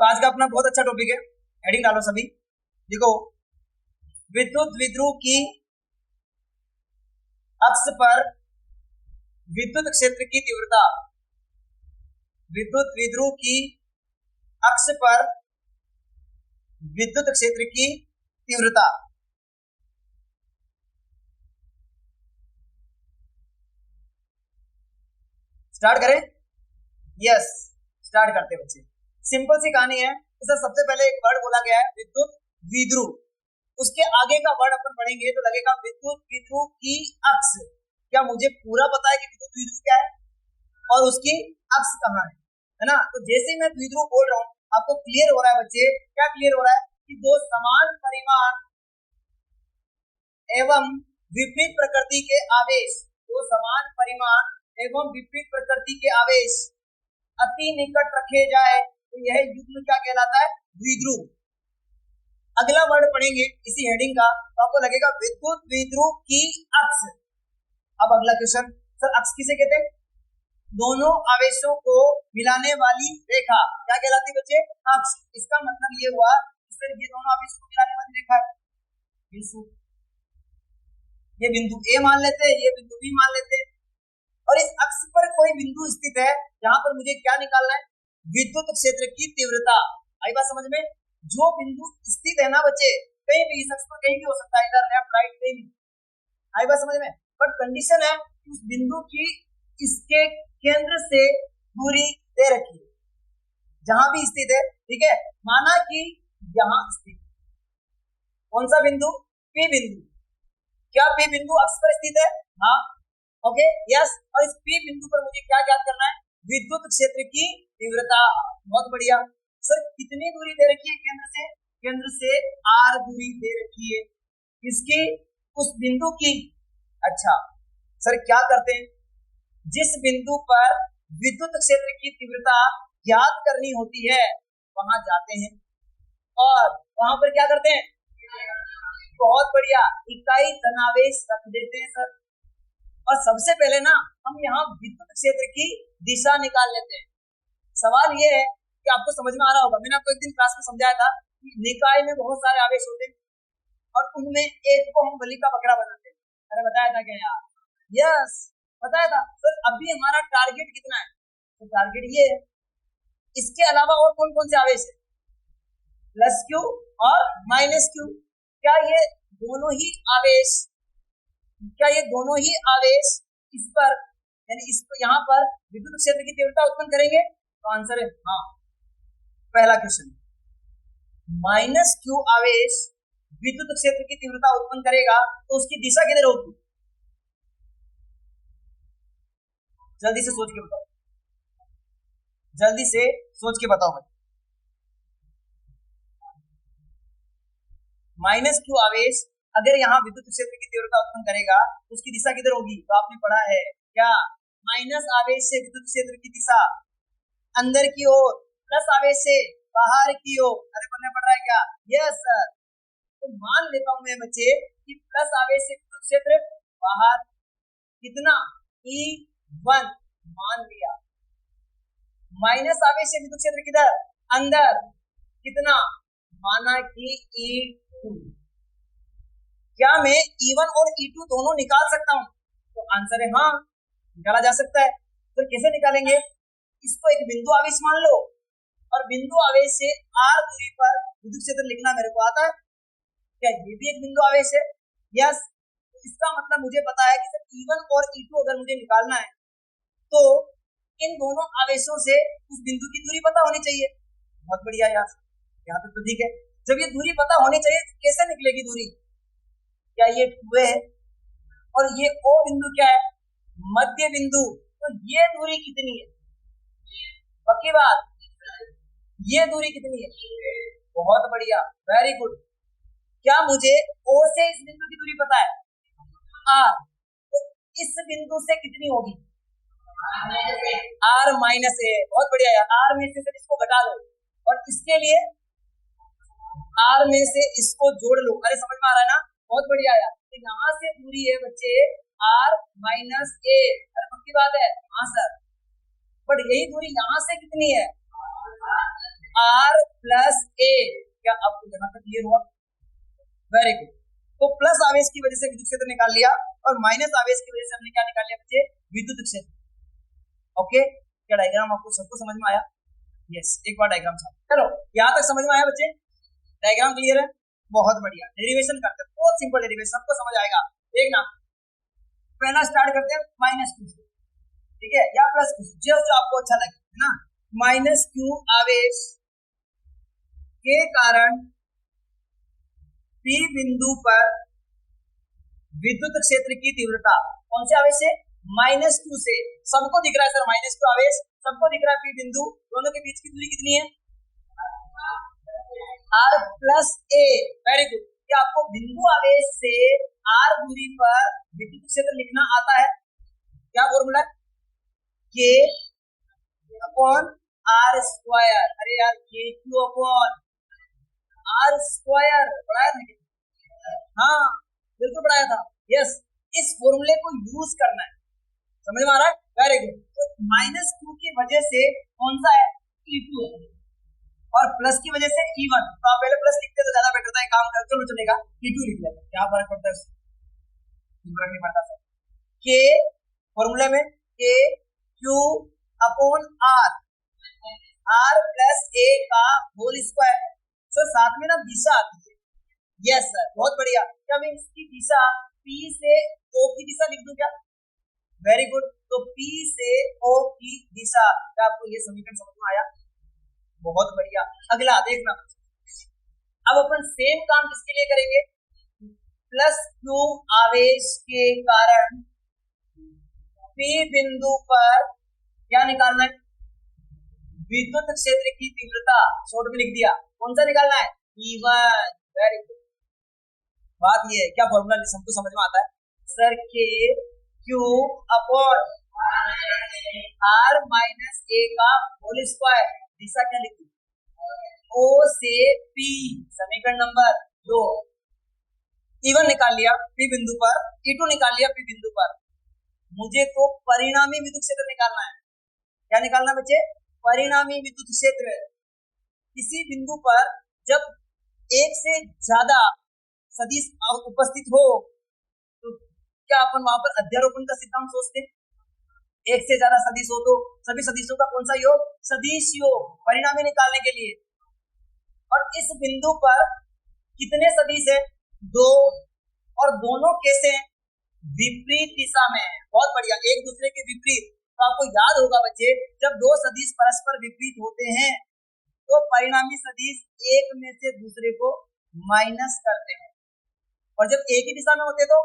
तो आज का अपना बहुत अच्छा टॉपिक है, हेडिंग डालो सभी। देखो, विद्युत द्विध्रुव की अक्ष पर विद्युत क्षेत्र की तीव्रता, विद्युत द्विध्रुव की अक्ष पर विद्युत क्षेत्र की तीव्रता। स्टार्ट करें? यस, स्टार्ट करते हैं बच्चे। सिंपल सी कहानी है। सर सबसे पहले एक वर्ड बोला गया है विद्युत द्विध्रुव, उसके आगे का वर्ड अपन पढ़ेंगे तो लगेगा विद्युत द्विध्रुव की अक्ष। क्या मुझे पूरा पता है कि विद्युत द्विध्रुव क्या है और उसकी अक्ष कहाँ है ना? तो जैसे ही मैं द्विध्रुव बोल रहा हूँ आपको क्लियर हो रहा है बच्चे, क्या क्लियर हो रहा है कि दो समान परिमाण एवं विपरीत प्रकृति के आवेश, दो समान परिमाण एवं विपरीत प्रकृति के आवेश अति निकट रखे जाए तो यह युग्म क्या कहलाता है? द्विध्रुव। अगला वर्ड पढ़ेंगे इसी हेडिंग का तो आपको लगेगा विद्युत द्विध्रुव की अक्ष। अब अगला क्वेश्चन, सर अक्ष किसे कहते हैं? दोनों आवेशों को मिलाने वाली रेखा क्या कहलाती है बच्चे? अक्ष। इसका मतलब ये हुआ सर ये दोनों आवेशों को मिलाने वाली रेखा है। ये बिंदु ए मान लेते हैं, ये बिंदु बी मान लेते हैं, और इस अक्ष पर कोई बिंदु स्थित है जहां पर मुझे क्या निकालना है? विद्युत क्षेत्र की तीव्रता। आई बात समझ में? जो बिंदु स्थित है ना बच्चे, कहीं भी इस अक्ष पर कहीं भी हो सकता है, इधर लेफ्ट राइट कहीं भी। आई बात समझ में? बट कंडीशन है उस बिंदु की इसके केंद्र से दूरी दे रखी है, जहां भी स्थित है। ठीक है, माना कि यहां स्थित कौन सा बिंदु? पी बिंदु। क्या पी बिंदु अक्ष पर स्थित है? हाँ, ओके, यस। और इस पी बिंदु पर मुझे क्या ज्ञात करना है? विद्युत क्षेत्र की तीव्रता। बहुत बढ़िया। सर कितनी दूरी दे रखी है केंद्र से? केंद्र से आर दूरी दे रखी है। इसकी उस बिंदु की। अच्छा सर क्या करते हैं? जिस बिंदु पर विद्युत क्षेत्र की तीव्रता ज्ञात करनी होती है वहां जाते हैं और वहां पर क्या करते हैं? बहुत बढ़िया, इकाई धनावेश रख देते हैं सर। और सबसे पहले ना हम यहाँ विद्युत क्षेत्र की दिशा निकाल लेते हैं। सवाल ये है कि आपको समझ में आ रहा होगा, मैंने आपको एक दिन क्लास में समझाया था कि निकाय में बहुत सारे आवेश होते हैं और उनमें एक को हम बलि का बकरा बनाते हैं। अरे बताया था क्या यार? यस बताया था सर। अभी हमारा टारगेट कितना है? तो टारगेट ये है। इसके अलावा और कौन कौन से आवेश है? प्लस क्यू और माइनस क्यू। क्या ये दोनों ही आवेश इस पर यानी इस पर यहाँ पर विद्युत क्षेत्र की तीव्रता उत्पन्न करेंगे? तो आंसर है हाँ। पहला क्वेश्चन, माइनस क्यू आवेश विद्युत क्षेत्र की तीव्रता उत्पन्न करेगा तो उसकी दिशा किधर होगी? जल्दी से सोच के बताओ, जल्दी से सोच के बताओ भाई। माइनस क्यू आवेश अगर यहाँ विद्युत क्षेत्र की तीव्रता उत्पन्न करेगा तो उसकी दिशा किधर होगी? तो आपने पढ़ा है क्या? माइनस आवेश से विद्युत क्षेत्र की दिशा अंदर की ओर, प्लस आवेश से बाहर की ओर। अरे पढ़ना पड़ रहा है क्या? Yes sir. तो मान लेता हूं मैं बच्चे कि प्लस आवेश से विद्युत क्षेत्र बाहर कितना? E1 मान लिया। माइनस आवेश से विद्युत क्षेत्र किधर? अंदर कितना? माना कि E2। क्या मैं E1 और E2 दोनों निकाल सकता हूं? तो आंसर है हाँ, निकाला जा सकता है। तो कैसे निकालेंगे? इसको एक बिंदु आवेश मान लो और बिंदु आवेश से r दूरी पर विद्युत क्षेत्र लिखना मेरे को आता है। क्या ये भी एक बिंदु आवेश है? यस। इसका मतलब मुझे पता है कि सर E1 और E2 अगर मुझे निकालना है तो इन दोनों आवेशों से उस बिंदु की दूरी पता होनी चाहिए। बहुत बढ़िया यार, यहाँ तक तो ठीक है। जब ये दूरी पता होनी चाहिए तो कैसे निकलेगी दूरी? क्या ये 2 है और ये O बिंदु क्या है? मध्य बिंदु। तो ये दूरी कितनी है? पक्की बात, ये दूरी कितनी है? बहुत बढ़िया, वेरी गुड। क्या मुझे O से इस बिंदु की दूरी पता है? R। तो इस बिंदु से कितनी होगी? R minus A। बहुत बढ़िया यार, R में से इसको घटा लो और इसके लिए R में से इसको जोड़ लो। अरे समझ में आ रहा है ना? बहुत बढ़िया यार। तो यहाँ से दूरी है बच्चे R माइनस A। अरे पक्की बात है? हाँ सर। बट यही दूरी यहाँ से कितनी है? आर प्लस ए। क्या आपको यहां तक क्लियर हुआ? Very good. तो प्लस आवेश की वजह से विद्युत क्षेत्र निकाल लिया और माइनस आवेश की वजह से हमने क्या निकाल लिया बच्चे? विद्युत क्षेत्र। ओके, क्या डायग्राम आपको सबको समझ में आया? यस, एक बार डायग्राम साफ। चलो यहां तक समझ में आया बच्चे? डायग्राम क्लियर है? बहुत बढ़िया। डेरिवेशन करते हैं, बहुत सिंपल डेरिवेशन, सबको समझ आएगा। एक ना, पहला स्टार्ट करते हैं माइनस क्यू से, ठीक है, या प्लस क्यू, जो आपको अच्छा लगे, है ना। माइनस क्यू आवेश के कारण पी बिंदु पर विद्युत क्षेत्र की तीव्रता, कौन से आवेश से? माइनस क्यू से। सबको दिख रहा है सर माइनस क्यू आवेश, सबको दिख रहा है पी बिंदु, दोनों के बीच की दूरी कितनी है? R plus A. Very good. क्या आपको बिंदु आवेश से आर दूरी पर विद्युत क्षेत्र लिखना आता है? क्या फॉर्मूला? के अपॉन आर स्क्वायर। अरे यार, के क्यू अपॉन आर स्क्वायर पढ़ाया था क्या? हाँ बिल्कुल पढ़ाया था। यस, इस फॉर्मूले को यूज करना है, समझ में आ रहा है? Very good. तो माइनस क्यू की वजह से कौन सा है? E2 है, और प्लस की वजह से E1। तो आप पहले प्लस लिखते तो ज्यादा बेटर था, एक काम करते हो चलेगा E2 लिख लेते, क्या फर्क पड़ता है? फर्क नहीं पड़ता सर। के फॉर्मूले में K Q upon R, R plus A का होल स्क्वायर। सर साथ में ना दिशा आती है। यस सर, बहुत बढ़िया। क्या मैं इसकी दिशा P से O की दिशा लिख दूं क्या? Very good. तो P से O की दिशा, क्या आपको ये समीकरण समझ में आया? बहुत बढ़िया। अगला देखना, अब अपन सेम काम किसके लिए करेंगे? प्लस क्यू आवेश के कारण P बिंदु पर क्या निकालना है? विद्युत क्षेत्र की तीव्रता। शॉर्ट में लिख दिया, कौन सा निकालना है? E1। Very good. बात ये है, क्या फॉर्मूला सबको समझ में आता है? सर के क्यू अपॉन आर माइनस ए का होल स्क्वायर। दिशा क्या लिखी? O से P, समीकरण नंबर 2। E1 निकाल लिया P बिंदु पर, E2 निकाल लिया P बिंदु पर। मुझे तो परिणामी विद्युत क्षेत्र निकालना है। क्या निकालना बच्चे? परिणामी विद्युत क्षेत्र। किसी बिंदु पर जब एक से ज्यादा सदिश उपस्थित हो तो क्या अपन वहां पर अध्यारोपण का सिद्धांत सोचते हैं? एक से ज्यादा सदिश हो तो सभी सदिशों का कौन सा योग? सदिश योग, परिणामी निकालने के लिए। और इस बिंदु पर कितने सदिश है? 2, और दोनों कैसे हैं? विपरीत दिशा में है। बहुत बढ़िया, एक दूसरे के विपरीत। तो आपको याद होगा बच्चे, जब दो सदिश परस्पर विपरीत होते हैं तो परिणामी सदिश एक में से दूसरे को माइनस करते हैं, और जब एक ही दिशा में होते तो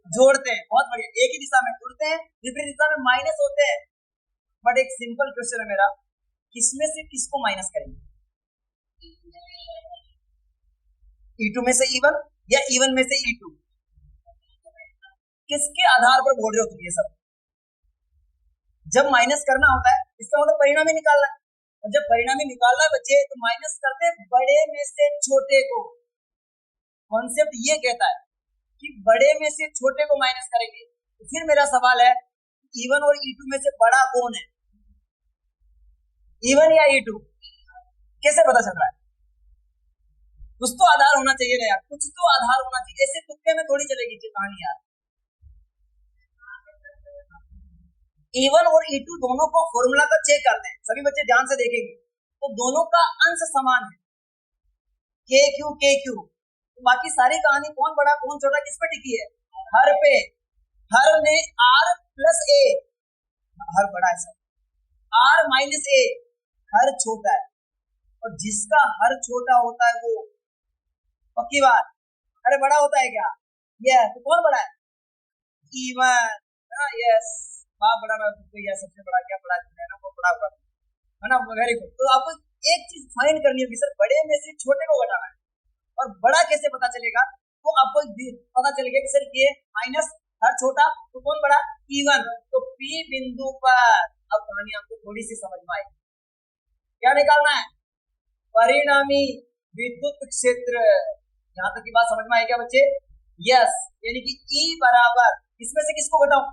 जोड़ते हैं। बहुत बढ़िया, एक ही दिशा में जुड़ते हैं, विपरीत दिशा में माइनस होते हैं। बट एक सिंपल क्वेश्चन है मेरा, किसमें से किसको माइनस करेंगे? E2 में से E1 या E1 में से E2? किसके आधार पर बोल रहे हो तुम ये सब? जब माइनस करना होता है इसका मतलब परिणामी निकालना है, और जब परिणामी निकालना है बच्चे तो माइनस करते बड़े में से छोटे को। कॉन्सेप्ट ये कहता है कि बड़े में से छोटे को माइनस करेंगे। तो फिर मेरा सवाल है, E1 और E2 में से बड़ा कौन है? E1 या E2? कैसे पता चल रहा है? कुछ तो आधार होना चाहिए ना यार, कुछ तो आधार होना चाहिए, ऐसे तुक्के में थोड़ी चलेगी कहानी यार। E1 और E2 दोनों को फॉर्मूला का चेक करते हैं, सभी बच्चे ध्यान से देखेंगे तो दोनों का अंश समान है, KQ। तो बाकी सारी कहानी कौन बड़ा कौन छोटा किस पे टिकी है? हर पे। हर में R प्लस A, हर बड़ा है सर, R माइनस A, हर छोटा है, और जिसका हर छोटा होता है वो, पक्की बात, अरे बड़ा होता है क्या? ये तो कौन बड़ा है? E1। यस, बाप बड़ा मैं तो यह सबसे बड़ा क्या बड़ा है ना, वो बड़ा हुआ है ना। Very good. तो आपको एक चीज फाइंड करनी होगी सर, बड़े में से छोटे को घटाना है, और बड़ा कैसे पता चलेगा? तो आपको पता चलेगा कि सर ये माइनस हर छोटा, तो कौन बड़ा? E1। तो P बिंदु पर अब कहानी आपको थोड़ी सी समझ में आएगी। क्या निकालना है? परिणामी विद्युत क्षेत्र। यहां तक की बात समझ में आई क्या बच्चे? यस, यानी कि E बराबर इसमें से किसको घटाऊं?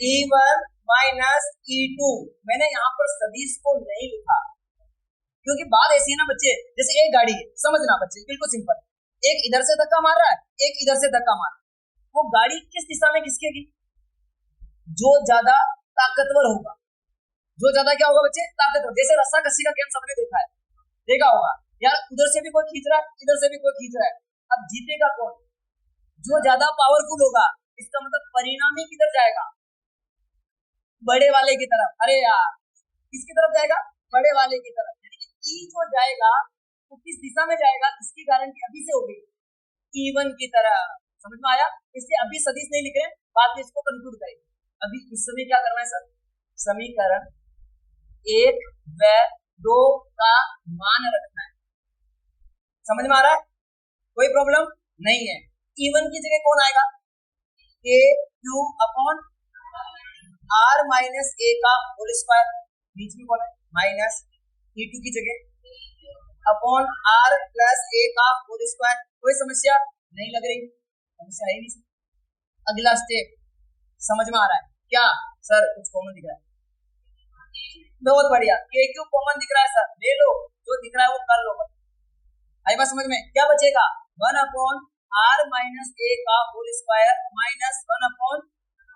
E1 minus E2। मैंने यहाँ पर सदिश को नहीं लिखा, क्योंकि बात ऐसी है ना बच्चे, जैसे एक गाड़ी है, समझना बच्चे बिल्कुल सिंपल, एक इधर से धक्का मार रहा है, एक इधर से धक्का मार रहा है, वो गाड़ी किस दिशा में खिसकेगी? जो ज्यादा ताकतवर होगा, जो ज्यादा क्या होगा बच्चे? ताकतवर। जैसे रस्सा कस्सी का गेम सबने देखा है, देखा होगा यार, उधर से भी कोई खींच रहा है, इधर से भी कोई खींच रहा है, अब जीतेगा कौन? जो ज्यादा पावरफुल होगा। इसका मतलब परिणामी किधर जाएगा? बड़े वाले की तरफ। अरे यार, किसकी तरफ जाएगा? बड़े वाले की तरफ। यानी कि ई जो जाएगा वो किस दिशा में जाएगा? इसकी गारंटी अभी से हो गई, E1 की तरफ। समझ में आया? इसलिए अभी सदिश नहीं लिख रहे, बाद में इसको कंक्लूड करेंगे। अभी इस समय क्या करना है सर? समीकरण 1 व 2 का मान रखना है। समझ में आ रहा है? कोई प्रॉब्लम नहीं है। E1 की जगह कौन आएगा? KQ upon R minus A का होल स्क्वायर, बीच में कौन है? माइनस E2 की जगह अपॉन R प्लस A का होल स्क्वायर। कोई समस्या नहीं लग रही? समस्या है नहीं। अगला स्टेप समझ में आ रहा है क्या सर? कुछ कॉमन दिख रहा है? बहुत बढ़िया, KQ कॉमन दिख रहा है सर, ले लो, जो दिख रहा है वो कर लो। आई बात समझ में? क्या बचेगा? 1 अपॉन R माइनस A का whole square minus 1 upon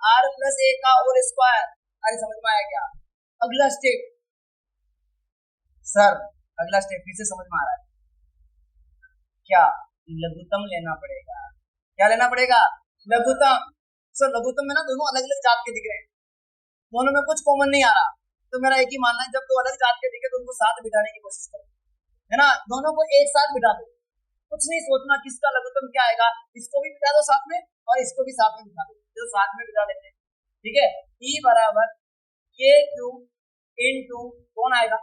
R plus A का होल स्क्वायर। अरे समझ में आया क्या? अगला स्टेप सर, अगला स्टेप फिर से समझ में आ रहा है क्या? लघुत्तम लेना पड़ेगा। क्या लेना पड़ेगा? लघुत्तम। सर लघुत्तम में ना दोनों अलग अलग जात के दिख रहे हैं, दोनों में कुछ कॉमन नहीं आ रहा, तो मेरा एक ही मानना है, जब दो अलग जात के दिखे तो उनको साथ बिठाने की कोशिश करो, है ना? दोनों को एक साथ बिठा दो, कुछ नहीं सोचना किसका लघुत्तम क्या आएगा, इसको भी बिठा दो साथ में और इसको भी साथ में बिठा दो, जो साथ में बिठा लेते हैं। ठीक है, E बराबर KQ इंटू कौन आएगा?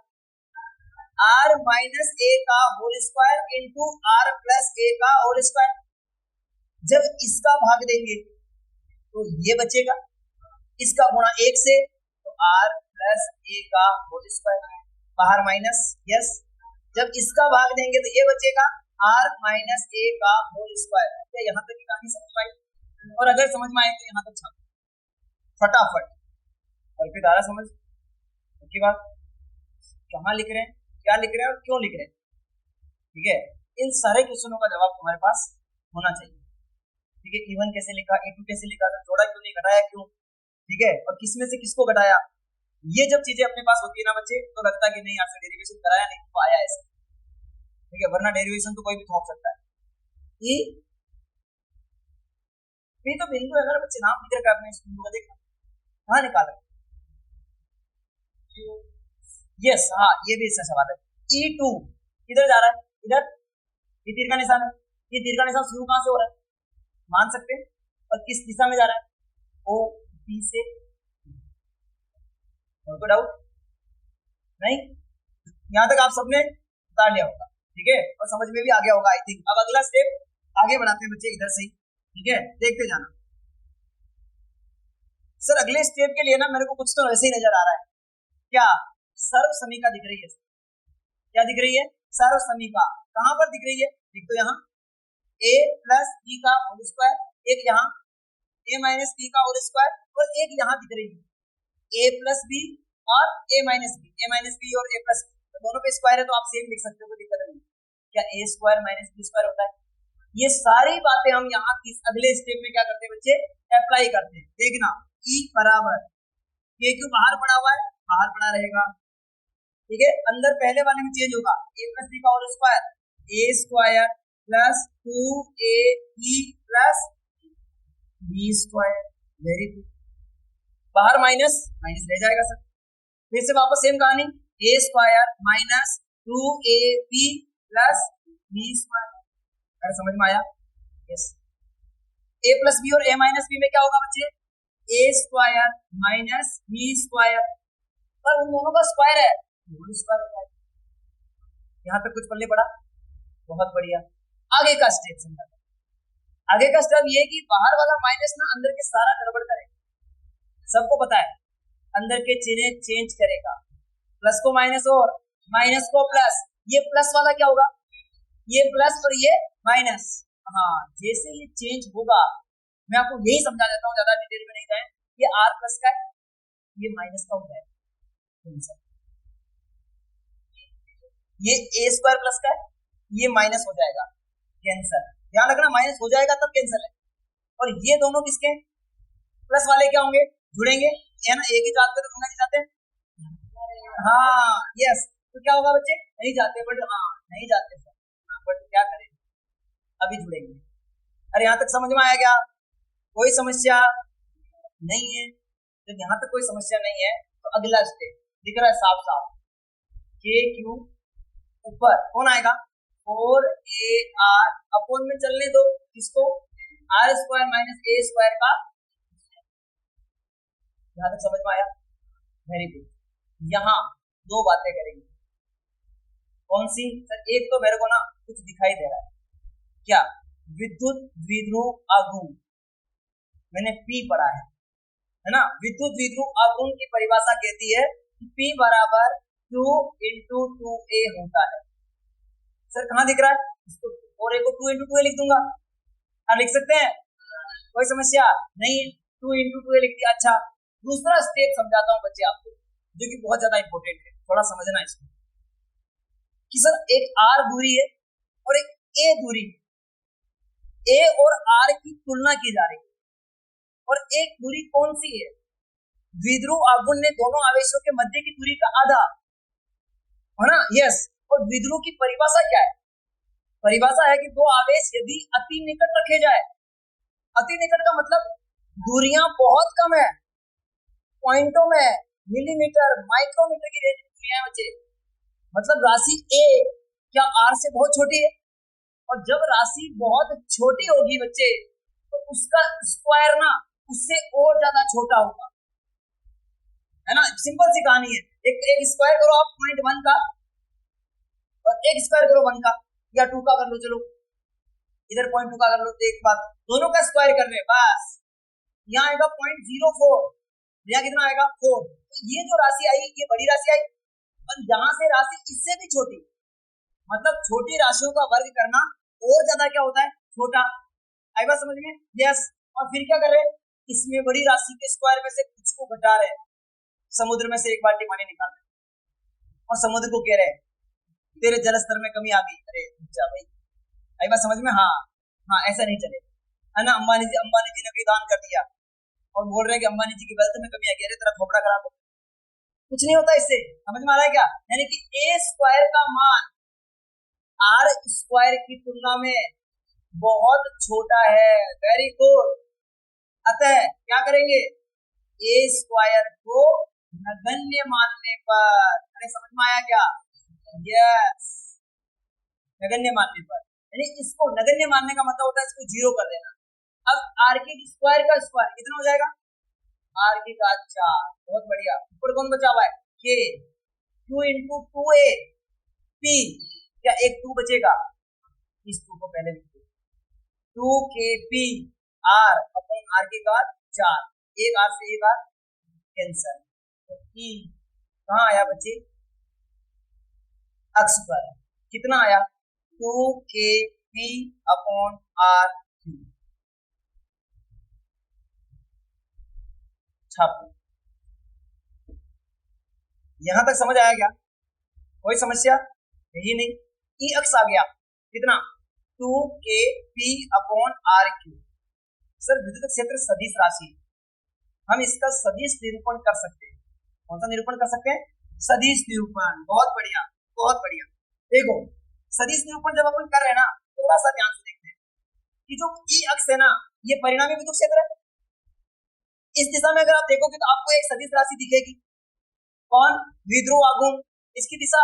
R माइनस A का whole square into R plus A का होल स्क्वायर। जब इसका भाग देंगे तो ये बचेगा, इसका गुणा 1 से तो R प्लस A का होल स्क्वायर, बाहर माइनस, यस। जब इसका भाग देंगे तो ये बचेगा R माइनस A का होल स्क्वायर। क्या यहाँ तक की कहानी समझ में आई? और अगर समझ में आए तो यहाँ तक छापो फटाफट, और फिर दादा समझ की बात, कहाँ लिख रहे हैं, क्या लिख रहे हैं और क्यों लिख रहे हैं। ठीक है, इन सारे क्वेश्चनों का जवाब तुम्हारे पास होना चाहिए। ठीक है, E1 कैसे लिखा, E2 कैसे लिखा, जोड़ा क्यों नहीं, घटाया क्यों, ठीक है, और किसमें से किसको घटाया। ये जब चीजें अपने पास होती है ना बच्चे, तो लगता है कि नहीं यार डेरिवेशन कराया नहीं तो आया ऐसे। ठीक है, वरना डेरिवेशन तो कोई भी थोप सकता है। ये तो बिंदु है ना बच्चे, नाम लिख रखा है आपने इस बिंदु का, देखा कहाँ निकाला? यस, हाँ ये भी इसका सवाल है। E2 किधर जा रहा है? इधर, ये तीर का निशान है, ये तीर का निशान शुरू कहां से हो रहा है मान सकते हैं, और किस दिशा में जा रहा है? O B से। कोई डाउट नहीं? यहां तक आप सबने उतार लिया होगा, ठीक है, और समझ में भी आ गया होगा आई थिंक। अब अगला स्टेप आगे बढ़ाते हैं बच्चे इधर से, ठीक है, देखते जाना। सर अगले स्टेप के लिए ना मेरे को कुछ तो वैसे ही नजर आ रहा है, क्या सर्व समीका दिख रही है? क्या दिख रही है? सर्व समीका। कहां पर दिख रही है? एक तो यहाँ a प्लस बी का होल स्क्वायर, एक यहाँ a माइनस बी का होल स्क्वायर, और एक यहाँ दिख रही है a प्लस बी और a minus B, a minus B और a प्लस बी, तो दोनों पे स्क्वायर है तो आप सेम लिख सकते हो, कोई दिक्कत नहीं। क्या a square minus B square होता है? ये सारी बातें हम यहाँ इस अगले स्टेप में क्या करते हैं बच्चे? अप्लाई करते हैं। देखना E बराबर k क्यों बाहर पड़ा हुआ है, बाहर पड़ा रहेगा, ठीक है, अंदर पहले वाले में चेंज होगा, a प्लस बी का whole square, a square plus 2ab plus b square. Very good, बाहर माइनस माइनस रह जाएगा सर, फिर से वापस सेम कहानी, a square minus 2ab plus b square. अरे समझ में आया? यस। a प्लस बी और a माइनस बी में क्या होगा बच्चे? a square minus b square, पर उन दोनों का स्क्वायर है, होल स्क्वायर होता है। यहाँ पे कुछ पल्ले पड़ा, बहुत बढ़िया। आगे का स्टेप समझा, आगे का स्टेप ये कि बाहर वाला माइनस ना अंदर के सारा गड़बड़ करेगा, सबको पता है, अंदर के चिन्ह चेंज करेगा, प्लस को माइनस और माइनस को प्लस, ये प्लस वाला क्या होगा? ये प्लस और ये माइनस। हाँ, जैसे ये चेंज होगा, मैं आपको यही समझा देता हूँ, ज्यादा डिटेल में नहीं जाए, ये r प्लस का है, ये माइनस का हो जाएगा, ये ए स्क्वायर प्लस का है, ये माइनस हो जाएगा, कैंसर। ध्यान रखना, माइनस हो जाएगा तब कैंसर है। और ये दोनों किसके, प्लस वाले क्या होंगे, जुड़ेंगे, है ना, एक ही जात पे तो जुड़ना नहीं चाहते। हाँ यस, तो क्या होगा बच्चे, नहीं जाते, बट हाँ नहीं जाते सर, बट क्या करें, अभी जुड़ेंगे। अरे यहाँ तक समझ में आया क्या, कोई समस्या नहीं है? जब यहाँ तक कोई समस्या नहीं है तो अगला स्टेप दिख रहा है साफ साफ, के क्यू ऊपर कौन आएगा, 4AR अपोन में चलने दो किसको, R square minus A square का। यहाँ तक समझ में आया, वेरी गुड। यहाँ दो बातें करेंगे, कौन सी सर, एक तो मेरे को ना कुछ दिखाई दे रहा है, क्या, विद्युत द्विध्रुव आघूर्ण, मैंने पी पढ़ा है ना, विद्युत द्विध्रुव आघूर्ण की परिभाषा कहती है कि P बराबर Q इंटू 2A होता है। सर कहाँ दिख रहा है, इसको 4A को 2 इंटू 2A लिख दूंगा, हाँ लिख सकते हैं, कोई समस्या नहीं, 2 इंटू 2A लिख दिया। अच्छा, दूसरा स्टेप समझाता हूँ बच्चे आपको, जो कि बहुत ज्यादा इंपॉर्टेंट है, थोड़ा समझना इसको, कि सर एक R दूरी है और एक A दूरी है, A और R की तुलना की जा रही है, और एक दूरी कौन सी है, द्विध्रुव आघूर्ण ने दोनों आवेशों के मध्य की दूरी का आधा, है ना, यस। और द्विध्रुव की परिभाषा क्या है, परिभाषा है कि दो आवेश यदि अति निकट रखे जाए, अति निकट का मतलब दूरियां बहुत कम है, पॉइंटों में मिलीमीटर माइक्रोमीटर की रेंज में दूरियां बच्चे, मतलब राशि A क्या R से बहुत छोटी है, और जब राशि बहुत छोटी होगी बच्चे तो उसका स्क्वायर ना उससे और ज्यादा छोटा होगा, है ना, सिंपल सी कहानी है। एक स्क्वायर करो आप 0.1 का, और एक स्क्वायर करो 1 का या 2 का कर लो, चलो इधर 0.2 का कर लो, तो एक बात दोनों का स्क्वायर कर रहे हैं बस, यहाँ आएगा 0.04, यहाँ कितना आएगा 4। तो ये जो राशि आई ये बड़ी राशि आई, और यहाँ से राशि इससे भी छोटी, मतलब छोटी राशियों का वर्ग करना और ज्यादा क्या होता है, छोटा। आई बात समझ में, यस। और फिर क्या कर रहे हैं, इसमें बड़ी राशि के स्क्वायर में से कुछ को घटा रहे हैं, समुद्र में से एक बाल्टी पानी निकाल रहे हैं और समुद्र को कह रहे हैं तेरे जल स्तर में कमी आ गई, अरे जा भाई, आई बात समझ में, हाँ हाँ ऐसा नहीं चले, है ना। अंबानी जी ने विधान कर दिया और बोल रहे हैं कि अंबानी जी की वेल्थ में कमी आ गई, अरे तेरा खोपड़ा खराब हो, कुछ नहीं होता इससे, समझ में आ रहा है क्या, यानी कि ए स्क्वायर का मान आर स्क्वायर की तुलना में बहुत छोटा है, वेरी गुड। अतः क्या करेंगे, ए स्क्वायर को नगण्य मानने पर, अरे समझ में आया क्या, यस, नगण्य मानने पर, यानी इसको नगण्य मानने का मतलब होता है इसको 0 कर देना। अब आर के स्क्वायर का स्क्वायर कितना हो जाएगा, आर के का 4, बहुत बढ़िया। ऊपर कौन बचा हुआ है, के, Q इंटू 2A P, क्या एक 2 बचेगा, इस 2 को पहले लिख दो, 2KP R अपॉन आर के का 4, एक आर से एक आर कैंसर, तो P कहाँ आया बच्चे, अक्ष पर कितना आया, 2KP अपॉन RQ, छापो। यहां तक समझ आया क्या, कोई समस्या यही नहीं, ई अक्ष आ गया कितना, 2KP अपॉन RQ। सर विद्युत क्षेत्र सदिश राशि, हम इसका सदिश निरूपण कर सकते हैं, कौन सा निरूपण कर सकते हैं, सदिश निरूपण, बहुत बढ़िया बहुत बढ़िया। देखो सदिश निरूपण जब अपन कर रहे हैं ना, थोड़ा सा ध्यान से देखते हैं कि जो ई अक्ष है ना ये परिणामी विद्युत क्षेत्र है, इस दिशा में अगर आप देखोगे तो आपको एक सदिश राशि दिखेगी, कौन, द्विध्रुव आघूर्ण, इसकी दिशा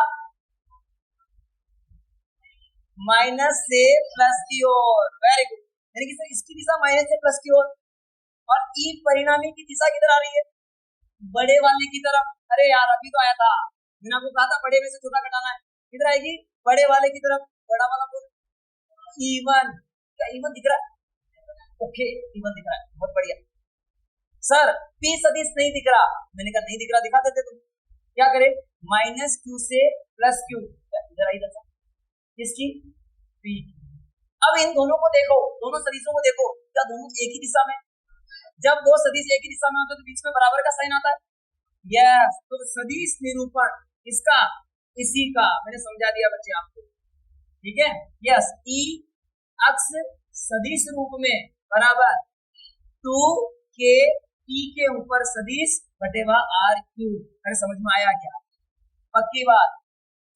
माइनस से प्लस की ओर, वेरी गुड, यानी कि सर इसकी दिशा माइनस से प्लस की ओर, और ई परिणामी की दिशा किधर आ रही है, बड़े वाले की तरफ। अरे यार अभी तो आया था, मैंने आपको कहा था बड़े में से छोटा घटाना है, किधर आएगी, बड़े वाले की तरफ, बड़ा वाला बोल, इवन, क्या इवन दिख रहा है, ओके इवन दिख रहा है, बहुत बढ़िया। सर पी सदिश नहीं दिख रहा, मैंने कहा नहीं दिख रहा, दिखा देते तुम, क्या करें, माइनस क्यू से प्लस क्यू, इधर आई दशा किसकी, पी। अब इन दोनों को देखो, दोनों सदिशों को देखो, क्या दोनों एक ही दिशा में, जब दो सदिश एक ही दिशा में होते तो बीच में बराबर का साइन आता है, यस। तो सदिश निरूपण इसका इसी का मैंने समझा दिया बच्चे आपको, ठीक है। यस, ई अक्स सदिश रूप में बराबर 2k पी के ऊपर सदिश बटेवा आर क्यूब। अरे समझ में आया क्या? पक्की बात,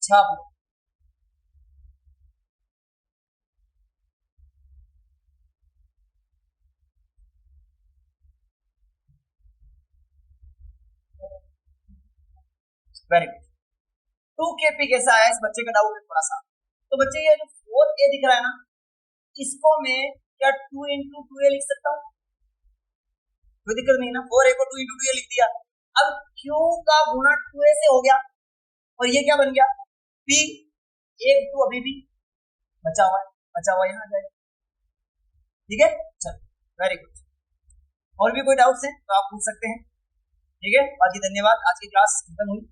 छाप लो। Very good. 2kp कैसा आया, इस बच्चे का डाउट है थोड़ा सा। तो बच्चे ये जो 4a दिख रहा है ना, इसको मैं क्या 2 इंटू 2a लिख सकता हूँ? कोई दिक्कत नहीं ना, 4a को 2 इंटू 2a लिख दिया। अब q का गुणा 2a से हो गया और ये क्या बन गया p। एक 2 अभी भी बचा हुआ है, बचा हुआ यहाँ आ जाएगा, ठीक है। चलो वेरी गुड। और भी कोई डाउट्स हैं तो आप पूछ सकते हैं, ठीक है। बाकी धन्यवाद, आज की क्लास खत्म हुई।